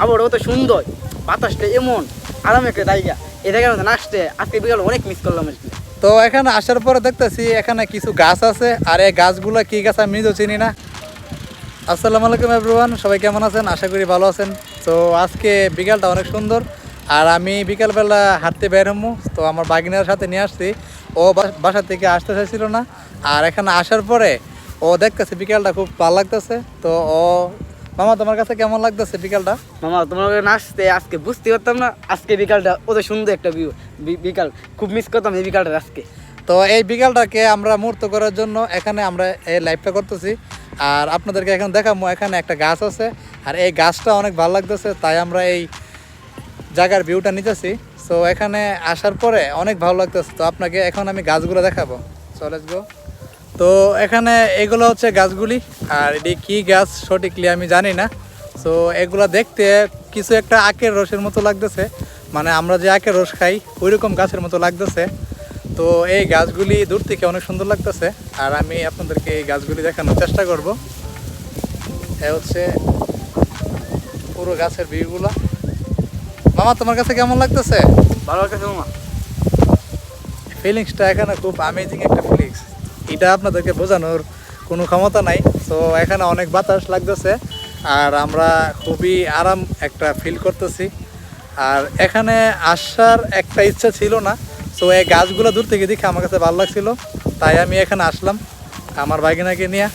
আবার কত সুন্দর, বাতাসটা এমন আরাম একটা জায়গা। এই জায়গার মধ্যে আসতে আজকে বিকাল অনেক মিস করলাম আর কি। তো এখানে আসার পরে দেখতেছি এখানে কিছু গাছ আছে, আর এই গাছগুলো কি গাছ আমি নিজেও চিনি না। আসসালামু আলাইকুম এভরিওয়ান, সবাই কেমন আছেন? আশা করি ভালো আছেন। তো আজকে বিকালটা অনেক সুন্দর, আর আমি বিকালবেলা হাঁটতে বের হবো। তো আমার বাগিনার সাথে নিয়ে আসছি, ও বাসা থেকে আসতে চাইছিল না, আর এখানে আসার পরে ও দেখতেছে বিকালটা খুব ভালো লাগতেছে। তো ও, মামা তোমার কাছে কেমন লাগতেছে বিকালটা? মামা তোমার আসতে আজকে বুঝতে পারতাম না, আজকে বিকালটা অত সুন্দর একটা ভিউ। বিকাল খুব মিস করতাম এই বিকালটা আজকে। তো এই বিকালটাকে আমরা মুহূর্ত করার জন্য এখানে আমরা এই লাইভটা করতেছি, আর আপনাদেরকে এখন দেখাবো। এখানে একটা গাছ আছে, আর এই গাছটা অনেক ভালো লাগতেছে, তাই আমরা এই জায়গার ভিউটা নিতেছি। সো এখানে আসার পরে অনেক ভালো লাগতেছে। তো আপনাকে এখন আমি গাছগুলো দেখাবো, সো লেটস গো। তো এখানে এগুলো হচ্ছে গাছগুলি, আর এটি কী গাছ সঠিকলি আমি জানি না। সো এগুলো দেখতে কিছু একটা আখের রসের মতো লাগতেছে, মানে আমরা যে আখের রস খাই ওই রকম গাছের মতো লাগতেছে। তো এই গাছগুলি দূর থেকে অনেক সুন্দর লাগতেছে, আর আমি আপনাদেরকে এই গাছগুলি দেখানোর চেষ্টা করব। এ হচ্ছে পুরো গাছের ভিউগুলো। মামা তোমার কাছে কেমন লাগতেছে? ভালো লাগছে মামা। ফিলিংসটা এখানে খুব অ্যামেজিং একটা ফিলিংস, এটা আপনাদেরকে বোঝানোর কোনো ক্ষমতা নাই। তো এখানে অনেক বাতাস লাগতেছে, আর আমরা খুবই আরাম একটা ফিল করতেছি। আর এখানে আসার একটা ইচ্ছা ছিল না, সো এই গাছগুলো দূর থেকে দেখে আমার কাছে ভালো লাগছিল, তাই আমি এখানে আসলাম আমার ভাগিনাকে নিয়ে।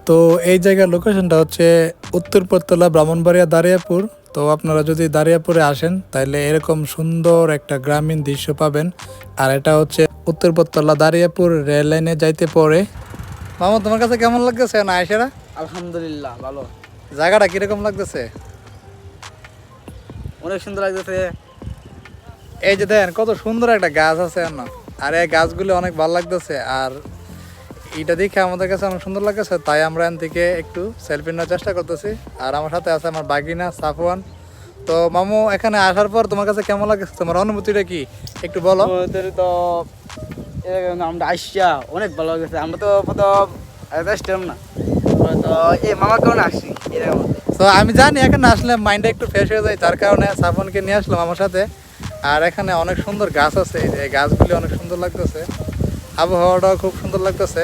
তো এই জায়গার লোকেশনটা হচ্ছে উত্তরপত্তলা, ব্রাহ্মণবাড়িয়া, দারিয়াপুর। তো আপনারা যদি দারিয়াপুরে আসেন তাহলে এরকম সুন্দর একটা গ্রামীণ দৃশ্য পাবেন। আর এটা হচ্ছে উত্তরপত্তলা দারিয়াপুর রেল লাইনে যাইতে পরে। মামা তোমার কাছে কেমন লাগতেছে না আয়সারা? আলহামদুলিল্লাহ ভালো, জায়গাটা কিরকম লাগতেছে? অনেক সুন্দর লাগতেছে। এই যে দেখেন কত সুন্দর একটা গাছ আছে, আর এই গাছগুলো অনেক ভালো লাগতেছে, আর এটা দেখে আমাদের কাছে অনেক সুন্দর লাগতেছে, তাই আমরা এখান থেকে একটু সেলফি নেওয়ার চেষ্টা করতেছি। আর আমার সাথে আছে আমার বাগিনা সাফওয়ান। তো মামু, এখানে আসার পর তোমার কাছে কেমন লাগছে? তোমার অনুভূতিটা কি একটু বলো। ওদের তো আমরা আসছিয়া অনেক ভালো লাগছে। আমরা তো প্রথম আসতাম না, তো এই মামা কেমন আসছি এরকম। তো আমি জানি এখানে আসলে মাইন্ডটা একটু ফ্রেশ হয়ে যায়, তার কারণে সাফওয়ানকে নিয়ে আসলাম আমার সাথে। আর এখানে অনেক সুন্দর গাছ আছে, এই গাছগুলি অনেক সুন্দর লাগতেছে, আবহাওয়াটাও খুব সুন্দর লাগতেছে।